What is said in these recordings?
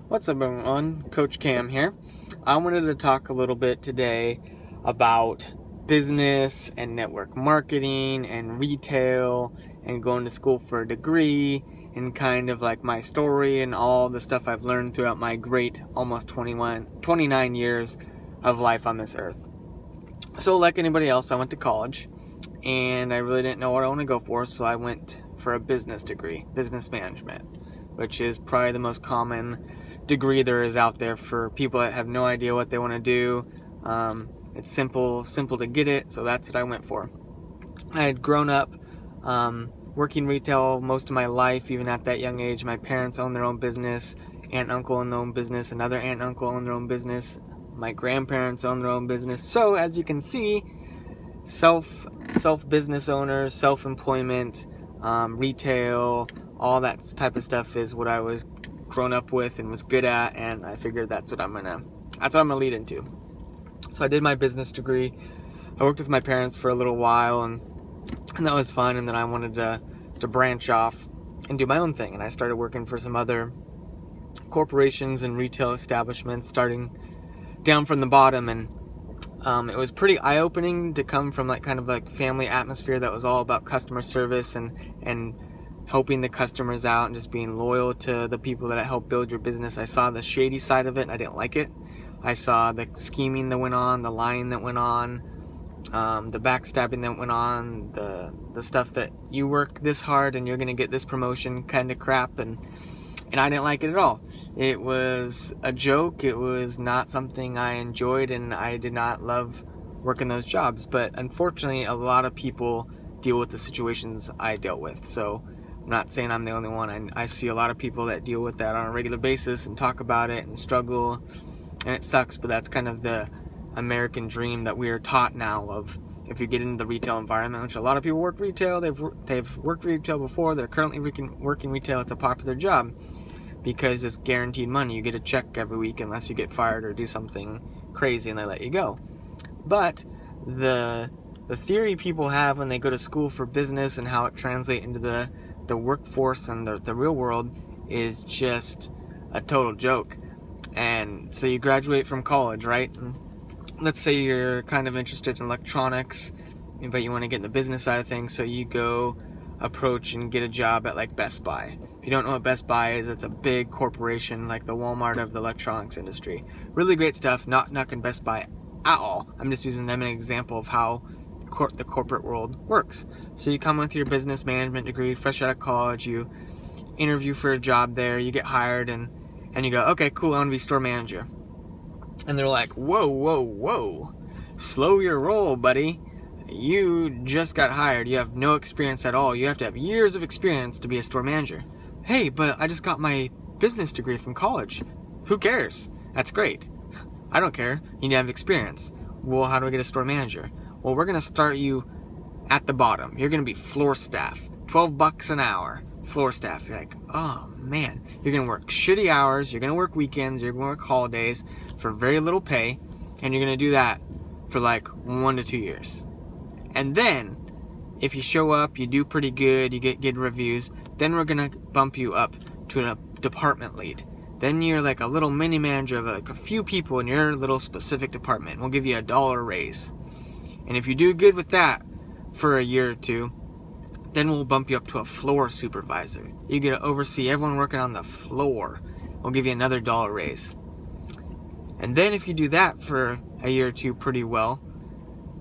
What's up, everyone? Coach Cam here. I wanted to talk a little bit today about business and network marketing and retail and going to school for a degree and kind of like my story and all the stuff I've learned throughout my great almost 29 years of life on this earth. So like anybody else, I went to college and I really didn't know what I want to go for, so I went for a business degree, business management, which is probably the most common degree there is out there for people that have no idea what they want to do. It's simple to get it, so that's what I went for. I had grown up working retail most of my life. Even at that young age, my parents owned their own business, aunt and uncle owned their own business, another aunt and uncle owned their own business, my grandparents owned their own business. So as you can see, self business owners, self-employment, retail, all that type of stuff is what I was grown up with and was good at, and I figured that's what I'm gonna lead into. So I did my business degree. I worked with my parents for a little while, and that was fun. And then I wanted to branch off and do my own thing, and I started working for some other corporations and retail establishments, starting down from the bottom. And it was pretty eye-opening to come from kind of family atmosphere that was all about customer service and helping the customers out and just being loyal to the people that helped build your business. I saw the shady side of it and I didn't like it. I saw the scheming that went on, the lying that went on, the backstabbing that went on, the stuff that you work this hard and you're going to get this promotion kind of crap, and I didn't like it at all. It was a joke. It was not something I enjoyed, and I did not love working those jobs. But unfortunately, a lot of people deal with the situations I dealt with. So I'm not saying I'm the only one. I see a lot of people that deal with that on a regular basis and talk about it and struggle, and it sucks, but that's kind of the American dream that we are taught now of. If you get into the retail environment, which a lot of people work retail, they've worked retail before, they're currently working retail, it's a popular job because it's guaranteed money. You get a check every week unless you get fired or do something crazy and they let you go. But the theory people have when they go to school for business and how it translates into the workforce and the real world is just a total joke. And so you graduate from college, right? And let's say you're kind of interested in electronics, but you want to get in the business side of things, so you go approach and get a job at Best Buy. If you don't know what Best Buy is, it's a big corporation like the Walmart of the electronics industry. Really great stuff, not knocking Best Buy at all. I'm just using them as an example of how the corporate world works. So you come with your business management degree, fresh out of college, you interview for a job there, you get hired, and you go, okay, cool, I want to be store manager. And they're like, whoa, slow your roll, buddy. You just got hired. You have no experience at all. You have to have years of experience to be a store manager. Hey, but I just got my business degree from college. Who cares? That's great. I don't care. You need to have experience. Well, how do I get a store manager? Well, we're going to start you at the bottom. You're going to be floor staff. $12 an hour. Floor staff. You're like, oh man. You're going to work shitty hours. You're going to work weekends. You're going to work holidays for very little pay. And you're going to do that for 1 to 2 years. And then, if you show up, you do pretty good, you get good reviews, then we're going to bump you up to a department lead. Then you're like a little mini manager of a few people in your little specific department. We'll give you $1 raise. And if you do good with that for a year or two, then we'll bump you up to a floor supervisor. You get to oversee everyone working on the floor. We'll give you another $1 raise. And then if you do that for a year or two pretty well,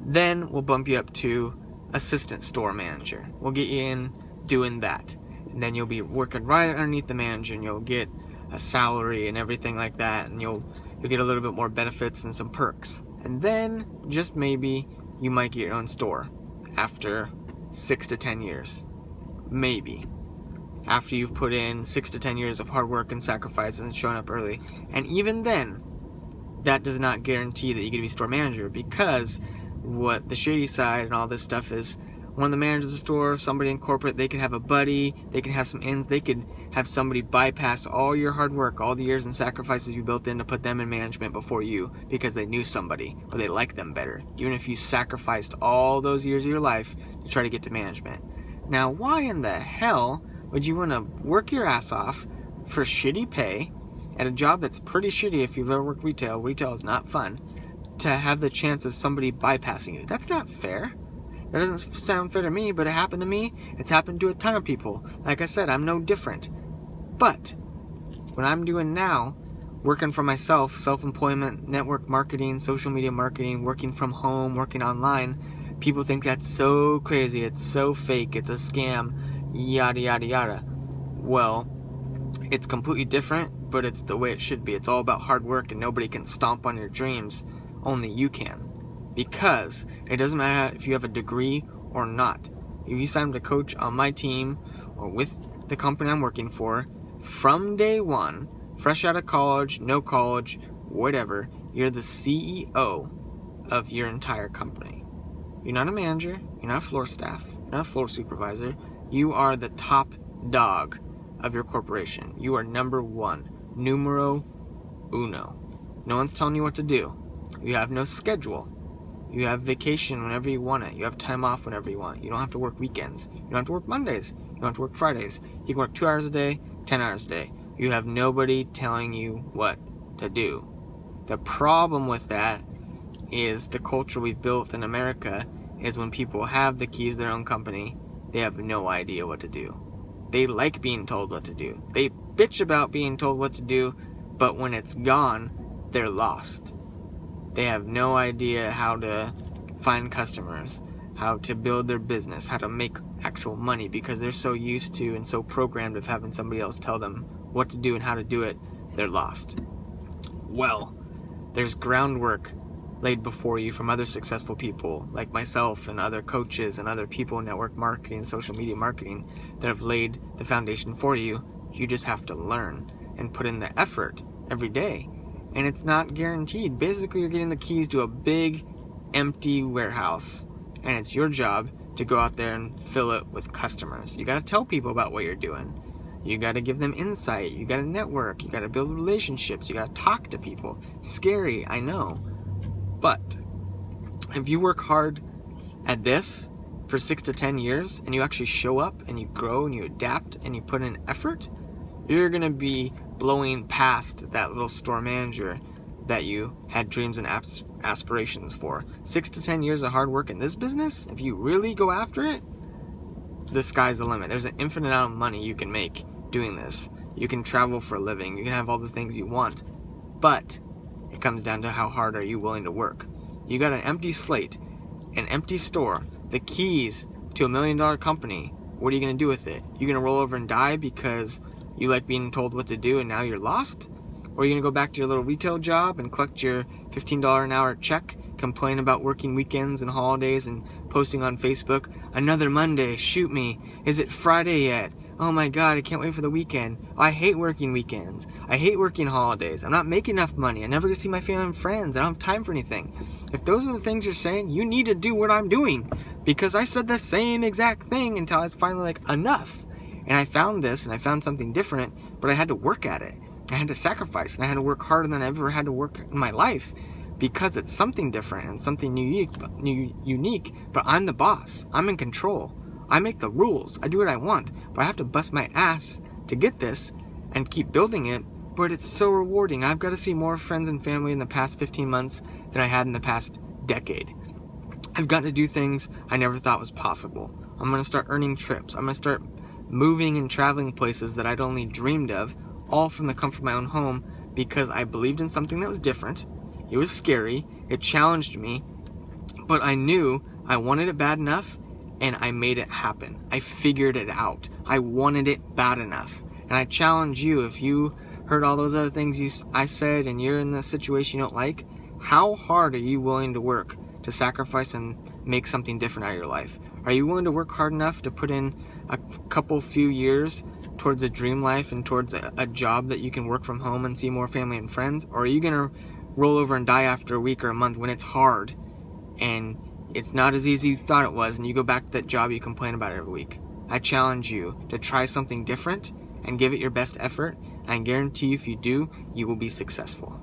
then we'll bump you up to assistant store manager. We'll get you in doing that. And then you'll be working right underneath the manager, and you'll get a salary and everything like that, and you'll get a little bit more benefits and some perks. And then, just maybe, you might get your own store after 6 to 10 years. Maybe. After you've put in 6 to 10 years of hard work and sacrifices and showing up early. And even then, that does not guarantee that you get to be store manager, because what the shady side and all this stuff is, one of the managers of the store, somebody in corporate, they could have a buddy, they could have some ins, they could have somebody bypass all your hard work, all the years and sacrifices you built in to put them in management before you, because they knew somebody or they liked them better, even if you sacrificed all those years of your life to try to get to management. Now, why in the hell would you want to work your ass off for shitty pay at a job that's pretty shitty if you've ever worked retail. Retail is not fun. To have the chance of somebody bypassing you. That's not fair. That doesn't sound fair to me, but it happened to me. It's happened to a ton of people. Like I said, I'm no different. But what I'm doing now, working for myself, self-employment, network marketing, social media marketing, working from home, working online, people think that's so crazy. It's so fake. It's a scam. Yada, yada, yada. Well, it's completely different, but it's the way it should be. It's all about hard work, and nobody can stomp on your dreams. Only you can. Because it doesn't matter if you have a degree or not. If you sign up to coach on my team or with the company I'm working for, from day one, fresh out of college, no college, whatever, you're the CEO of your entire company. You're not a manager, you're not a floor staff, you're not a floor supervisor. You are the top dog of your corporation. You are number one, numero uno. No one's telling you what to do. You have no schedule. You have vacation whenever you want it. You have time off whenever you want. You don't have to work weekends. You don't have to work Mondays. You don't have to work Fridays. You can work 2 hours a day, 10 hours a day. You have nobody telling you what to do. The problem with that is the culture we've built in America is when people have the keys to their own company, they have no idea what to do. They like being told what to do. They bitch about being told what to do, but when it's gone, they're lost. They have no idea how to find customers, how to build their business, how to make actual money, because they're so used to and so programmed of having somebody else tell them what to do and how to do it, they're lost. Well, there's groundwork laid before you from other successful people like myself and other coaches and other people in network marketing, social media marketing that have laid the foundation for you. You just have to learn and put in the effort every day. And it's not guaranteed. Basically, you're getting the keys to a big, empty warehouse. And it's your job to go out there and fill it with customers. You got to tell people about what you're doing. You got to give them insight. You got to network. You got to build relationships. You got to talk to people. Scary, I know. But if you work hard at this for 6 to 10 years and you actually show up and you grow and you adapt and you put in effort, you're going to be blowing past that little store manager that you had dreams and aspirations for. 6 to 10 years of hard work in this business, if you really go after it, the sky's the limit. There's an infinite amount of money you can make doing this. You can travel for a living. You can have all the things you want. But it comes down to how hard are you willing to work. You got an empty slate, an empty store, the keys to $1 million company. What are you going to do with it? You going to roll over and die because you like being told what to do and now you're lost? Or are you going to go back to your little retail job and collect your $15 an hour check, complain about working weekends and holidays and posting on Facebook, another Monday, shoot me, is it Friday yet? Oh my God, I can't wait for the weekend. Oh, I hate working weekends. I hate working holidays. I'm not making enough money. I never get to see my family and friends. I don't have time for anything. If those are the things you're saying, you need to do what I'm doing. Because I said the same exact thing until I was finally like, enough. And I found this and I found something different, but I had to work at it. I had to sacrifice and I had to work harder than I ever had to work in my life because it's something different and something unique, but I'm the boss. I'm in control. I make the rules. I do what I want, but I have to bust my ass to get this and keep building it, but it's so rewarding. I've got to see more friends and family in the past 15 months than I had in the past decade. I've gotten to do things I never thought was possible. I'm going to start earning trips. I'm going to start moving and traveling places that I'd only dreamed of, all from the comfort of my own home, because I believed in something that was different. It was scary. It challenged me, but I knew I wanted it bad enough, and I made it happen. I figured it out. I wanted it bad enough. And I challenge you, if you heard all those other things I said and you're in the situation you don't like, how hard are you willing to work to sacrifice and make something different out of your life? Are you willing to work hard enough to put in a few years towards a dream life and towards a job that you can work from home and see more family and friends? Or are you going to roll over and die after a week or a month when it's hard and it's not as easy as you thought it was and you go back to that job you complain about every week? I challenge you to try something different and give it your best effort. I guarantee you if you do, you will be successful.